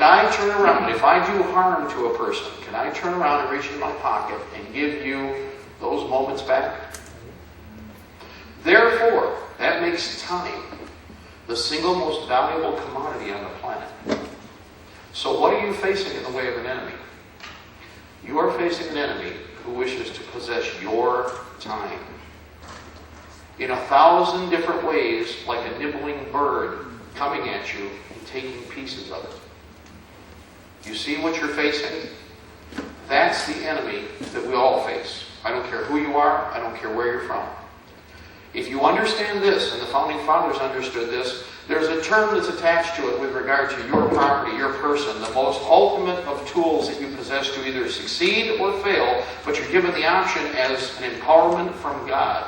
I turn around, if I do harm to a person, can I turn around and reach in my pocket and give you those moments back? Therefore, that makes time the single most valuable commodity on the planet. So what are you facing in the way of an enemy? You are facing an enemy who wishes to possess your time in 1,000 different ways, like a nibbling bird coming at you and taking pieces of it. You see what you're facing? That's the enemy that we all face. I don't care who you are. I don't care where you're from. If you understand this, and the Founding Fathers understood this, there's a term that's attached to it with regard to your property, your person, the most ultimate of tools that you possess to either succeed or fail, but you're given the option as an empowerment from God.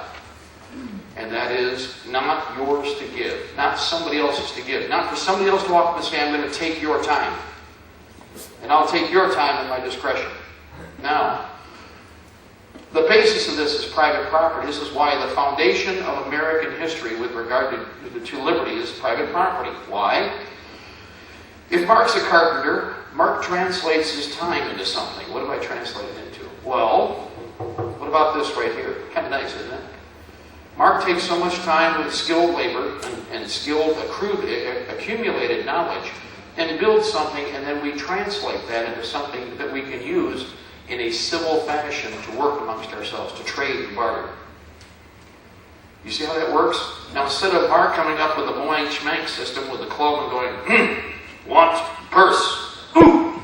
And that is not yours to give, not somebody else's to give, not for somebody else to walk up and say, I'm going to take your time. And I'll take your time at my discretion. Now, the basis of this is private property. This is why the foundation of American history with regard to liberty is private property. Why? If Mark's a carpenter, Mark translates his time into something. What have I translated into? Well, what about this right here? Kind of nice, isn't it? Mark takes so much time with skilled labor and skilled, accumulated knowledge and builds something, and then we translate that into something that we can use in a civil fashion to work amongst ourselves, to trade and barter. You see how that works? Now, instead of Mark coming up with a boing schmank system with a club and going, want purse, ooh.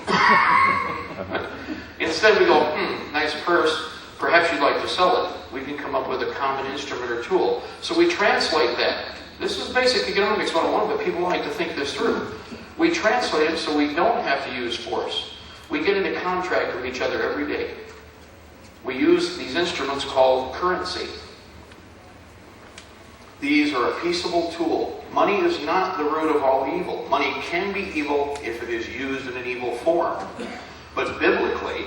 Instead we go, nice purse, perhaps you'd like to sell it. We can come up with a common instrument or tool. So we translate that. This is basic economics 101, but people like to think this through. We translate it so we don't have to use force. We get into contract with each other every day. We use these instruments called currency. These are a peaceable tool. Money is not the root of all evil. Money can be evil if it is used in an evil form. But biblically,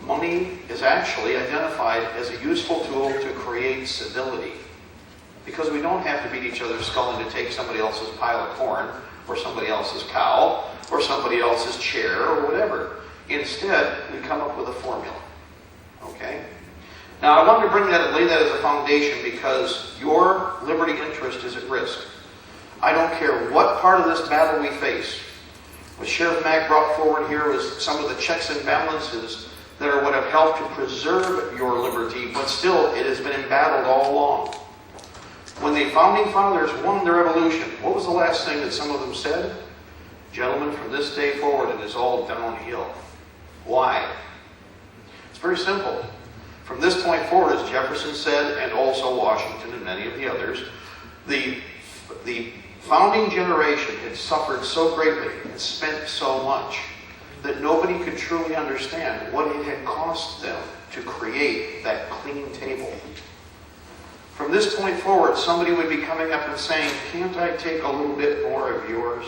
money is actually identified as a useful tool to create civility. Because we don't have to beat each other's skull to take somebody else's pile of corn, or somebody else's cow, or somebody else's chair, or whatever. Instead, we come up with a formula. Okay? Now, I wanted to bring that and lay that as a foundation because your liberty interest is at risk. I don't care what part of this battle we face. What Sheriff Mack brought forward here was some of the checks and balances that are what have helped to preserve your liberty, but still, it has been embattled all along. When the Founding Fathers won the Revolution, what was the last thing that some of them said? Gentlemen, from this day forward, it is all downhill. Why? It's very simple. From this point forward, as Jefferson said, and also Washington and many of the others, the founding generation had suffered so greatly and spent so much that nobody could truly understand what it had cost them to create that clean table. From this point forward, somebody would be coming up and saying, can't I take a little bit more of yours?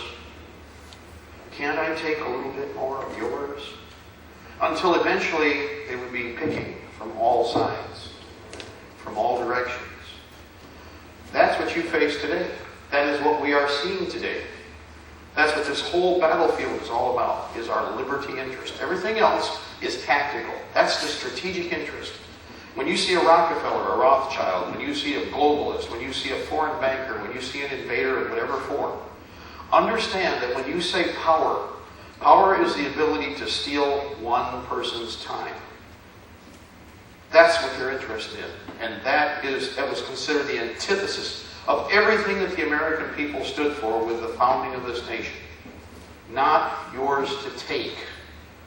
Can't I take a little bit more of yours? Until eventually they would be picking from all sides, from all directions. That's what you face today. That is what we are seeing today. That's what this whole battlefield is all about, is our liberty interest. Everything else is tactical. That's the strategic interest. When you see a Rockefeller, a Rothschild, when you see a globalist, when you see a foreign banker, when you see an invader in whatever form, understand that when you say power, power is the ability to steal one person's time. That's what they're interested in. And that was considered the antithesis of everything that the American people stood for with the founding of this nation. Not yours to take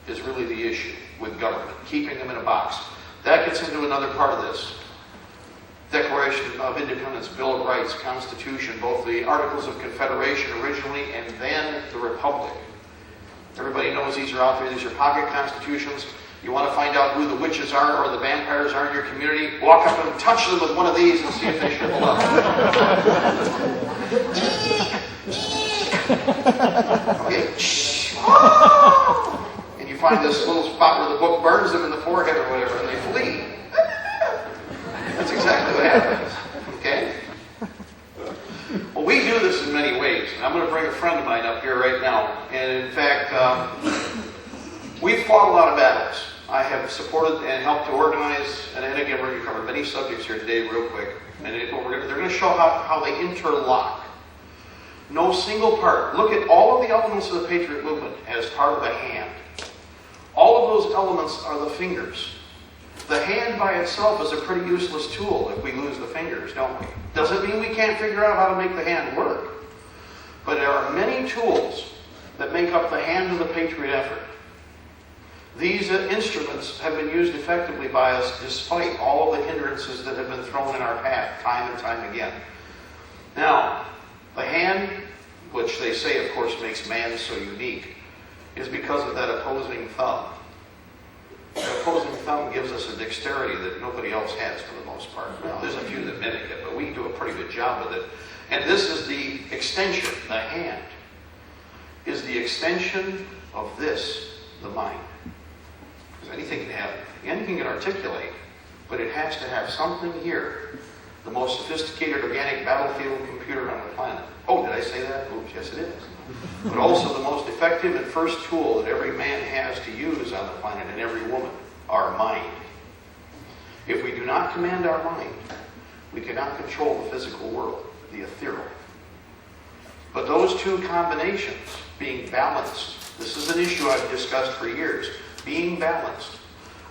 is really the issue with government, keeping them in a box. That gets into another part of this. Declaration of Independence, Bill of Rights, Constitution, both the Articles of Confederation originally and then the Republic. Everybody knows these are out there. These are pocket constitutions. You want to find out who the witches are or the vampires are in your community? Walk up and touch them with one of these and see if they shrivel up. Okay. And you find this little spot where the book burns them in the forehead or whatever, and they flee. That's exactly what happens. Okay? Well, we do this in many ways. And I'm going to bring a friend of mine up here right now. And And in fact, we've fought a lot of battles. I have supported and helped to organize, and again, we're going to cover many subjects here today real quick. And they're going to show how they interlock. No single part. Look at all of the elements of the Patriot movement as part of the hand. All of those elements are the fingers. The hand by itself is a pretty useless tool if we lose the fingers, don't we? Doesn't mean we can't figure out how to make the hand work. But there are many tools that make up the hand of the Patriot effort. These instruments have been used effectively by us despite all of the hindrances that have been thrown in our path time and time again. Now, the hand, which they say, of course, makes man so unique, is because of that opposing thumb. The opposing thumb gives us a dexterity that nobody else has for the most part. Well, there's a few that mimic it, but we do a pretty good job with it. And this is the extension, the hand, is the extension of this, the mind. Because anything can articulate, but it has to have something here. The most sophisticated organic battlefield computer on the planet. Oh, did I say that? Oops, yes it is. But also the most effective and first tool that every man has to use on the planet, and every woman, our mind. If we do not command our mind, we cannot control the physical world, the ethereal. But those two combinations, being balanced, this is an issue I've discussed for years, being balanced.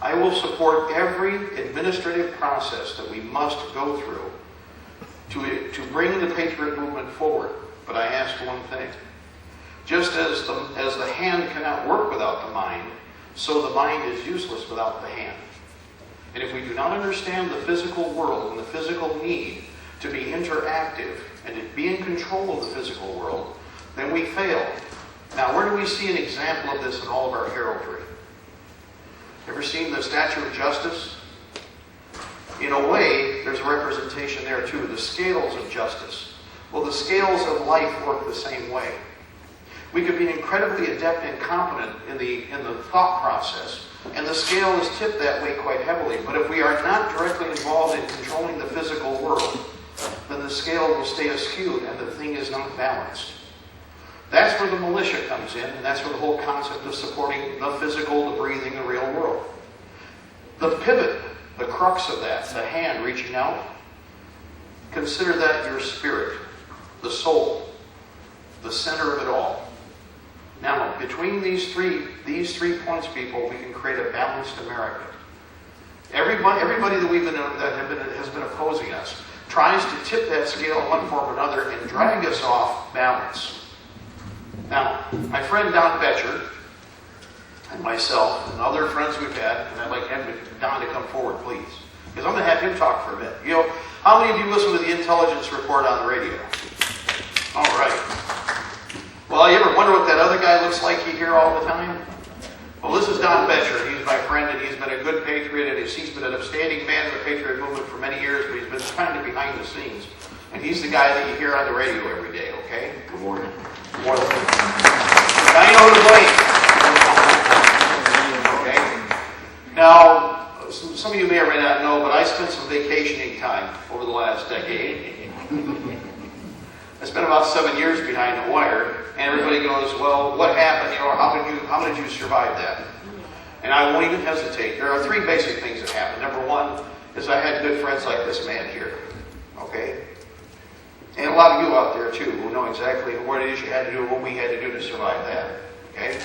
I will support every administrative process that we must go through to bring the Patriot movement forward. But I ask one thing. Just as the hand cannot work without the mind, so the mind is useless without the hand. And if we do not understand the physical world and the physical need to be interactive and to be in control of the physical world, then we fail. Now, where do we see an example of this in all of our heraldry? Ever seen the Statue of Justice? In a way, there's a representation there too, the scales of justice. Well, the scales of life work the same way. We could be incredibly adept and competent in the thought process, and the scale is tipped that way quite heavily. But if we are not directly involved in controlling the physical world, then the scale will stay askew and the thing is not balanced. That's where the militia comes in, and that's where the whole concept of supporting the physical, the breathing, the real world. The pivot, the crux of that, the hand reaching out, consider that your spirit, the soul, the center of it all. Now, between these three points, people, we can create a balanced America. Everybody that has been opposing us tries to tip that scale in one form or another and drag us off balance. Now, my friend Don Betcher and myself and other friends we've had, and I'd like Don to come forward, please, because I'm going to have him talk for a bit. You know, how many of you listen to the intelligence report on the radio? All right. Well, you ever wonder what that other guy looks like you hear all the time? Well, this is Don Betcher. He's my friend, and he's been a good patriot, and he's been an upstanding man of the Patriot movement for many years, but he's been kind of behind the scenes. And he's the guy that you hear on the radio every day, okay? Good morning. Good morning. Now you know who to blame. Okay? Now, some of you may or may not know, but I spent some vacationing time over the last decade. I spent about 7 years behind the wire, and everybody goes, well, what happened? You know, how did you survive that? And I won't even hesitate. There are three basic things that happened. Number one is I had good friends like this man here. Okay? And a lot of you out there, too, who know exactly what it is you had to do and what we had to do to survive that. Okay?